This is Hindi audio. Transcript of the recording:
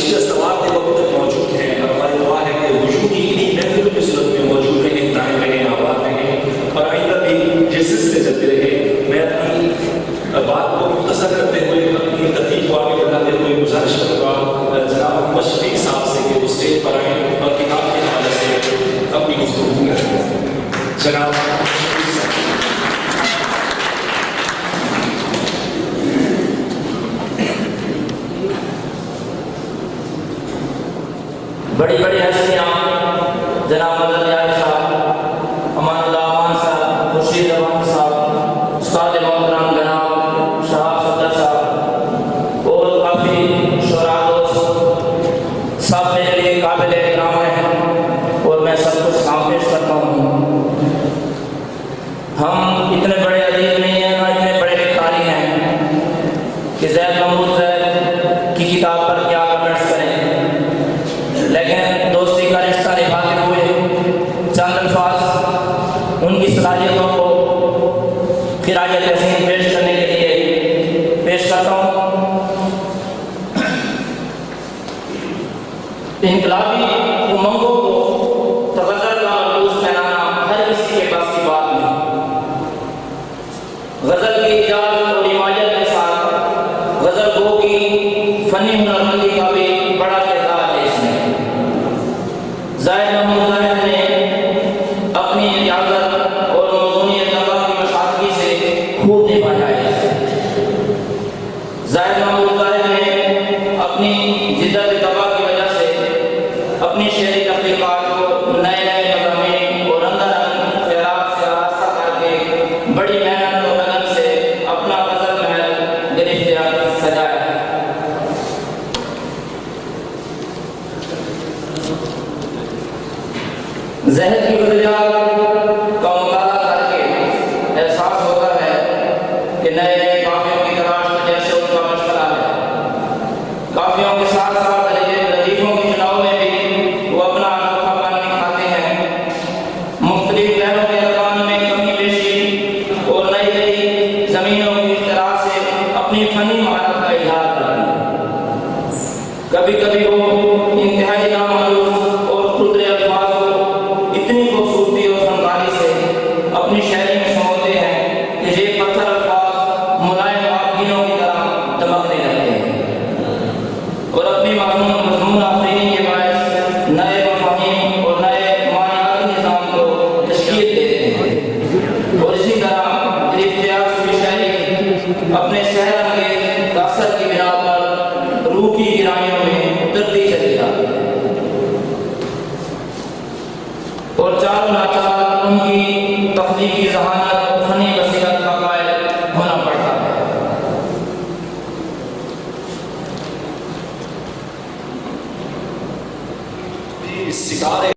फरिश्ते सवार थे वक्त तक मौजूद हैं। और हमारी दुआ है कि वजूद की इन्हीं महफिलों की सूरत में मौजूद रहें, कायम रहें, आबाद रहें और आइंदा भी जिस से चलते रहें। मैं अपनी बात को मुख्तसर करते हुए अपनी तकलीफ को आगे बढ़ाते हुए गुजारिश करूँगा जनाब मोहम्मद शफीक साहब से कि वो स्टेज पर आएँ और किताब के हवाले से अपनी गुफ्तगू करें। जनाब बड़ी बड़ी हस्तियाँ जनाब मदद यार साहब, अमानुल्लाह अमान साहब, खुर्शीद अमान साहब, उस्ताद मोहतरम जनाब शाह सदर साहब और काफ़ी शुरा दोस्त सब मेरे लिए काबिल एहतराम हैं और मैं सब कुछ काम पेश करता हूँ। हम इतने बड़े अदीब नहीं हैं, ना इतने बड़े लिखारी हैं कि ज़ैद महमूद ज़ैद की किताब पर क्या कमेंट्स करें, लेकिन दोस्ती का रिश्ता निभाते हुए चंद अल्फाज उनकी सलाहियतों को खिराज तहसीन पेश करने के लिए पेश करता हूँ। इनकलाबी उमंगों को तगज़ल का मलबूस पहनाना हर किसी के पास की बात नहीं। गज़ल की इजाज़त और हिमायत के साथ गज़ल गो की फ़नी हुनरमंदी का भी बड़ा किरदार है इसमें। ज़ैद महमूद ज़ैद ने अपनी इजाज़त और मौज़ूनी तबा की मशाक़ी से खूब निभाया है। ज़ैद महमूद ज़ैद ने अपनी जिद्दत तबा की वजह से अपनी शेरी तख्लीक़ात को नए नए मज़ामीन और रंगारंग ख़यालात से आरास्ता करके बड़ी मेहनत और लगन से अपना गज़ल महल गिरफ्तार सजाया है। ज़हर की गज़लियात का मुताला करके एहसास होता है कि नए नए काफ़ियों की तलाश जैसे उनका मशगला है। काफ़ियों के साथ साथ लतीफ़ों के चुनाव में भी वो अपना अनोखापन दिखाते हैं। मुख्तलिफ लहरों के अरकान में कमी पेशी और नई नई ज़मीनों की इख्तिराअ से अपनी फ़नी महारत का इज़हार करते हैं। कभी कभी वो इंतहाई नामालूम और खुदरे अल्फाज को इतनी खूबसूरती और फनकारी से अपनी शायरी में समझते हैं कि ये पत्थर अल्फाज मुलायम आबगीनों की तरह दमकने लगते हैं और अपनी मज़मून आफरीनी के बायस नए मफ़ाहीम और नए मानियाती निज़ाम को तशकील देते हैं। और इसी तरह गिरफ्तार शुदी शायरी अपने सहर अंगेज़ तासर की बिना पर रूह की गहराइयों में उतरती चली जाती है और चारों नाचार उनकी तख्लीकी ज़हानत फ़नी बसीरत का कायल होना पड़ता है। सितारे